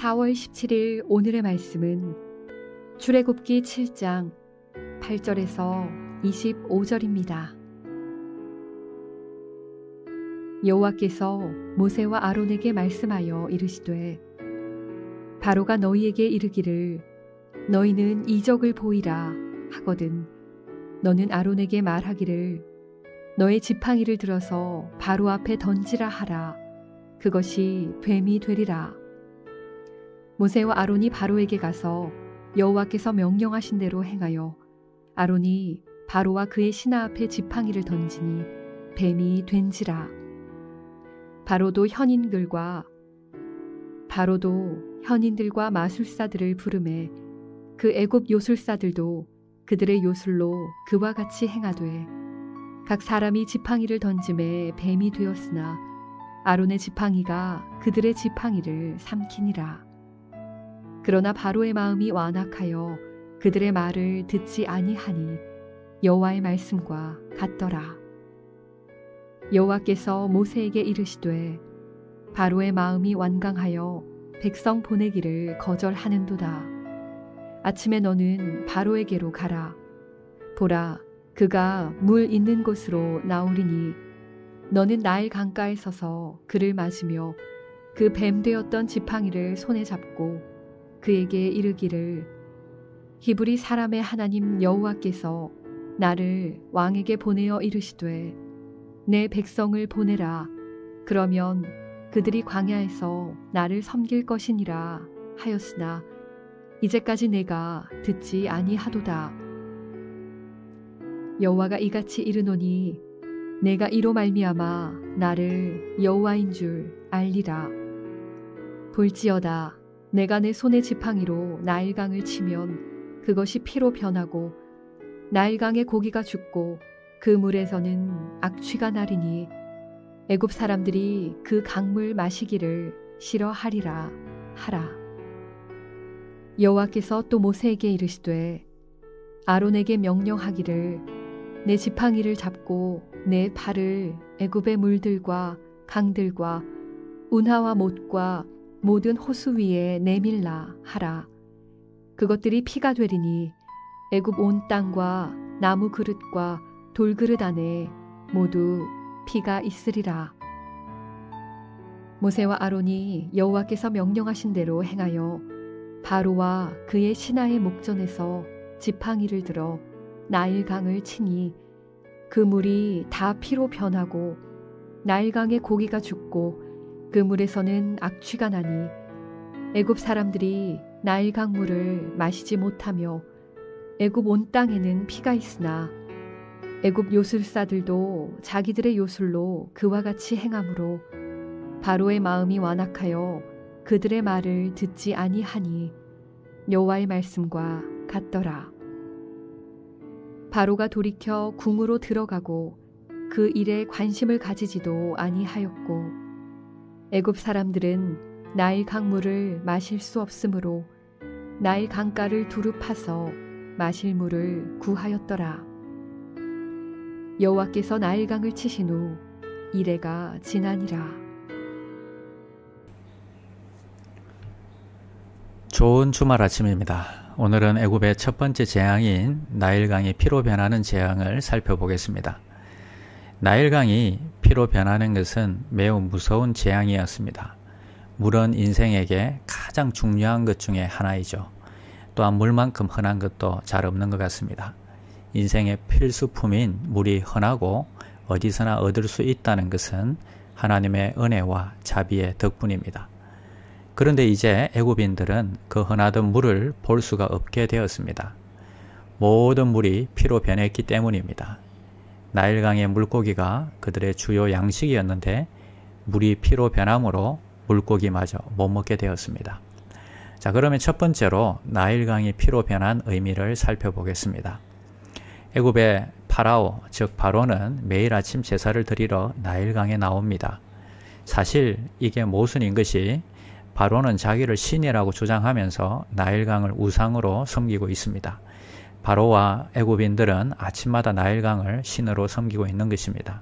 4월 17일 오늘의 말씀은 출애굽기 7장 8절에서 25절입니다. 여호와께서 모세와 아론에게 말씀하여 이르시되 바로가 너희에게 이르기를 너희는 이적을 보이라 하거든 너는 아론에게 말하기를 너의 지팡이를 들어서 바로 앞에 던지라 하라. 그것이 뱀이 되리라. 모세와 아론이 바로에게 가서 여호와께서 명령하신 대로 행하여 아론이 바로와 그의 신하 앞에 지팡이를 던지니 뱀이 된지라. 바로도 현인들과 마술사들을 부르매 그 애굽 요술사들도 그들의 요술로 그와 같이 행하되 각 사람이 지팡이를 던짐에 뱀이 되었으나 아론의 지팡이가 그들의 지팡이를 삼키니라. 그러나 바로의 마음이 완악하여 그들의 말을 듣지 아니하니 여호와의 말씀과 같더라. 여호와께서 모세에게 이르시되 바로의 마음이 완강하여 백성 보내기를 거절하는도다. 아침에 너는 바로에게로 가라. 보라, 그가 물 있는 곳으로 나오리니 너는 나일 강가에 서서 그를 맞으며 그 뱀 되었던 지팡이를 손에 잡고 그에게 이르기를 히브리 사람의 하나님 여호와께서 나를 왕에게 보내어 이르시되 내 백성을 보내라. 그러면 그들이 광야에서 나를 섬길 것이니라 하였으나 이제까지 내가 듣지 아니하도다. 여호와가 이같이 이르노니 내가 이로 말미암아 나를 여호와인 줄 알리라. 볼지어다 내가 내 손의 지팡이로 나일강을 치면 그것이 피로 변하고 나일강의 고기가 죽고 그 물에서는 악취가 나리니 애굽 사람들이 그 강물 마시기를 싫어하리라 하라. 여호와께서 또 모세에게 이르시되 아론에게 명령하기를 내 지팡이를 잡고 내 발을 애굽의 물들과 강들과 운하와 못과 모든 호수 위에 내밀라 하라. 그것들이 피가 되리니 애굽 온 땅과 나무 그릇과 돌그릇 안에 모두 피가 있으리라. 모세와 아론이 여호와께서 명령하신 대로 행하여 바로와 그의 신하의 목전에서 지팡이를 들어 나일강을 치니 그 물이 다 피로 변하고 나일강의 고기가 죽고 그 물에서는 악취가 나니 애굽 사람들이 나일강 물을 마시지 못하며 애굽 온 땅에는 피가 있으나 애굽 요술사들도 자기들의 요술로 그와 같이 행하므로 바로의 마음이 완악하여 그들의 말을 듣지 아니하니 여호와의 말씀과 같더라. 바로가 돌이켜 궁으로 들어가고 그 일에 관심을 가지지도 아니하였고 애굽 사람들은 나일 강물을 마실 수 없으므로 나일 강가를 두루 파서 마실 물을 구하였더라. 여호와께서 나일강을 치신 후 이레가 지나니라. 좋은 주말 아침입니다. 오늘은 애굽의 첫 번째 재앙인 나일강이 피로 변하는 재앙을 살펴보겠습니다. 나일강이 피로 변하는 것은 매우 무서운 재앙이었습니다. 물은 인생에게 가장 중요한 것 중에 하나이죠. 또한 물만큼 흔한 것도 잘 없는 것 같습니다. 인생의 필수품인 물이 흔하고 어디서나 얻을 수 있다는 것은 하나님의 은혜와 자비의 덕분입니다. 그런데 이제 애굽인들은 그 흔하던 물을 볼 수가 없게 되었습니다. 모든 물이 피로 변했기 때문입니다. 나일강의 물고기가 그들의 주요 양식이었는데 물이 피로 변함으로 물고기마저 못 먹게 되었습니다. 자, 그러면 첫 번째로 나일강이 피로 변한 의미를 살펴보겠습니다. 애굽의 파라오, 즉 바로는 매일 아침 제사를 드리러 나일강에 나옵니다. 사실 이게 모순인 것이 바로는 자기를 신이라고 주장하면서 나일강을 우상으로 섬기고 있습니다. 바로와 애굽인들은 아침마다 나일강을 신으로 섬기고 있는 것입니다.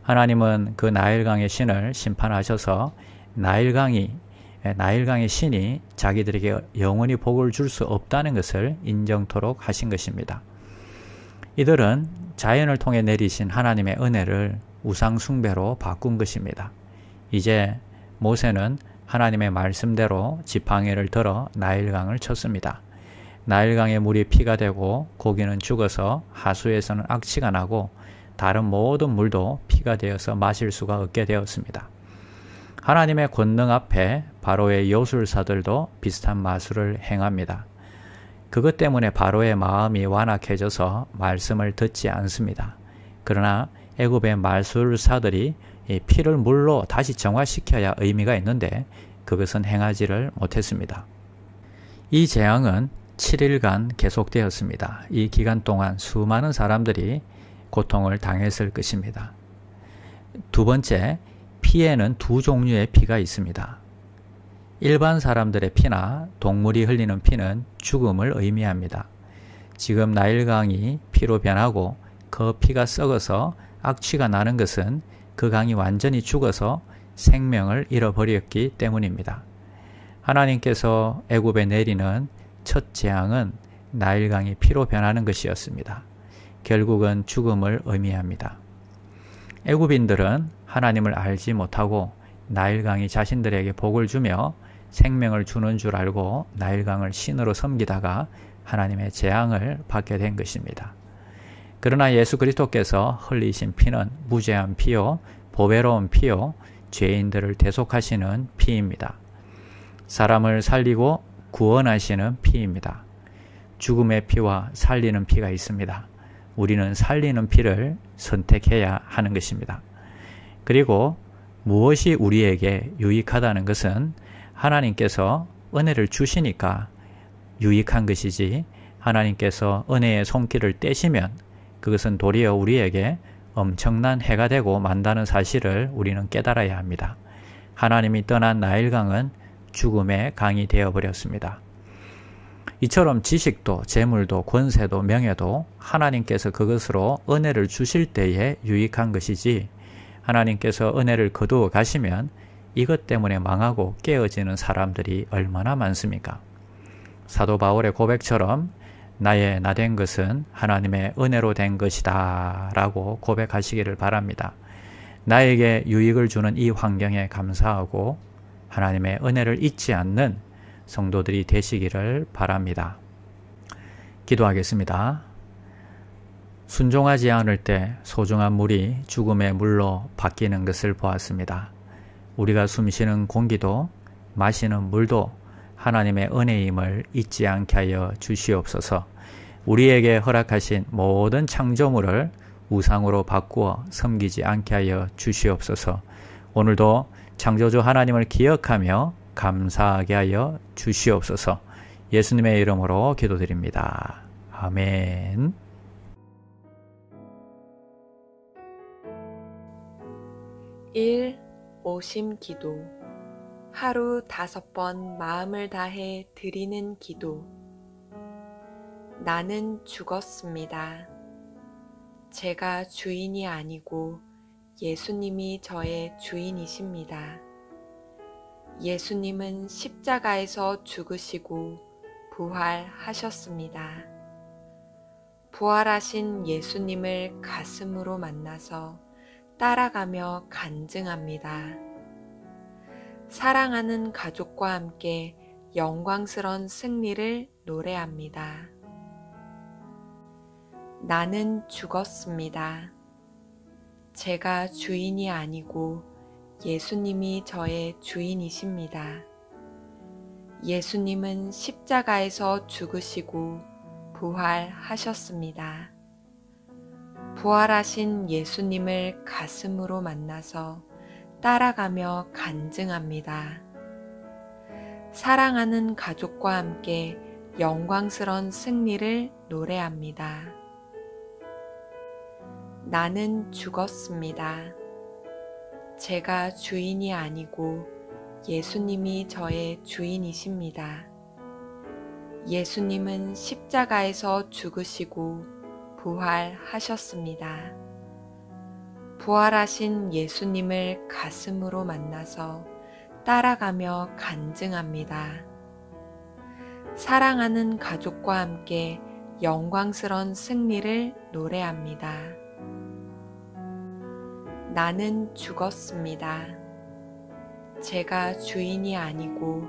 하나님은 그 나일강의 신을 심판하셔서 나일강이 나일강의 신이 자기들에게 영원히 복을 줄 수 없다는 것을 인정토록 하신 것입니다. 이들은 자연을 통해 내리신 하나님의 은혜를 우상 숭배로 바꾼 것입니다. 이제 모세는 하나님의 말씀대로 지팡이를 들어 나일강을 쳤습니다. 나일강의 물이 피가 되고 고기는 죽어서 하수에서는 악취가 나고 다른 모든 물도 피가 되어서 마실 수가 없게 되었습니다. 하나님의 권능 앞에 바로의 요술사들도 비슷한 마술을 행합니다. 그것 때문에 바로의 마음이 완악해져서 말씀을 듣지 않습니다. 그러나 애굽의 마술사들이 이 피를 물로 다시 정화시켜야 의미가 있는데 그것은 행하지를 못했습니다. 이 재앙은 7일간 계속되었습니다. 이 기간 동안 수많은 사람들이 고통을 당했을 것입니다. 두 번째, 피에는 두 종류의 피가 있습니다. 일반 사람들의 피나 동물이 흘리는 피는 죽음을 의미합니다. 지금 나일강이 피로 변하고 그 피가 썩어서 악취가 나는 것은 그 강이 완전히 죽어서 생명을 잃어버렸기 때문입니다. 하나님께서 애굽에 내리는 첫 재앙은 나일강이 피로 변하는 것이었습니다. 결국은 죽음을 의미합니다. 애굽인들은 하나님을 알지 못하고 나일강이 자신들에게 복을 주며 생명을 주는 줄 알고 나일강을 신으로 섬기다가 하나님의 재앙을 받게 된 것입니다. 그러나 예수 그리스도께서 흘리신 피는 무죄한 피요, 보배로운 피요, 죄인들을 대속하시는 피입니다. 사람을 살리고 구원하시는 피입니다. 죽음의 피와 살리는 피가 있습니다. 우리는 살리는 피를 선택해야 하는 것입니다. 그리고 무엇이 우리에게 유익하다는 것은 하나님께서 은혜를 주시니까 유익한 것이지, 하나님께서 은혜의 손길을 떼시면 그것은 도리어 우리에게 엄청난 해가 되고 만다는 사실을 우리는 깨달아야 합니다. 하나님이 떠난 나일강은 죽음의 강이 되어버렸습니다. 이처럼 지식도 재물도 권세도 명예도 하나님께서 그것으로 은혜를 주실 때에 유익한 것이지, 하나님께서 은혜를 거두어 가시면 이것 때문에 망하고 깨어지는 사람들이 얼마나 많습니까? 사도 바울의 고백처럼 나의 나 된 것은 하나님의 은혜로 된 것이다 라고 고백하시기를 바랍니다. 나에게 유익을 주는 이 환경에 감사하고 하나님의 은혜를 잊지 않는 성도들이 되시기를 바랍니다. 기도하겠습니다. 순종하지 않을 때 소중한 물이 죽음의 물로 바뀌는 것을 보았습니다. 우리가 숨쉬는 공기도 마시는 물도 하나님의 은혜임을 잊지 않게 하여 주시옵소서. 우리에게 허락하신 모든 창조물을 우상으로 바꾸어 섬기지 않게 하여 주시옵소서. 오늘도 창조주 하나님을 기억하며 감사하게 하여 주시옵소서. 예수님의 이름으로 기도드립니다. 아멘. 오심 기도. 하루 5번 마음을 다해 드리는 기도. 나는 죽었습니다. 제가 주인이 아니고 예수님이 저의 주인이십니다. 예수님은 십자가에서 죽으시고 부활하셨습니다. 부활하신 예수님을 가슴으로 만나서 따라가며 간증합니다. 사랑하는 가족과 함께 영광스러운 승리를 노래합니다. 나는 죽었습니다. 제가 주인이 아니고 예수님이 저의 주인이십니다. 예수님은 십자가에서 죽으시고 부활하셨습니다. 부활하신 예수님을 가슴으로 만나서 따라가며 간증합니다. 사랑하는 가족과 함께 영광스러운 승리를 노래합니다. 나는 죽었습니다. 제가 주인이 아니고 예수님이 저의 주인이십니다. 예수님은 십자가에서 죽으시고 부활하셨습니다. 부활하신 예수님을 가슴으로 만나서 따라가며 간증합니다. 사랑하는 가족과 함께 영광스러운 승리를 노래합니다. 나는 죽었습니다. 제가 주인이 아니고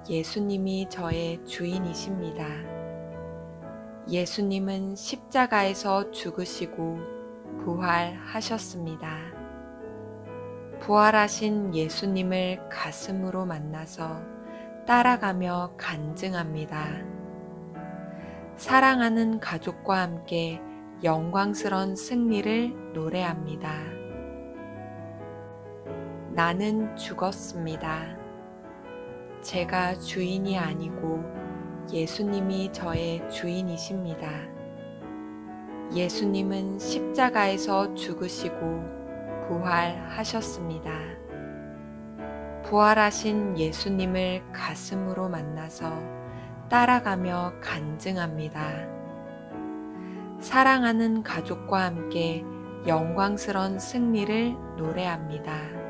예수님이 저의 주인이십니다. 예수님은 십자가에서 죽으시고 부활하셨습니다. 부활하신 예수님을 가슴으로 만나서 따라가며 간증합니다. 사랑하는 가족과 함께 영광스러운 승리를 노래합니다. 나는 죽었습니다. 제가 주인이 아니고 예수님이 저의 주인이십니다. 예수님은 십자가에서 죽으시고 부활하셨습니다. 부활하신 예수님을 가슴으로 만나서 따라가며 간증합니다. 사랑하는 가족과 함께 영광스러운 승리를 노래합니다.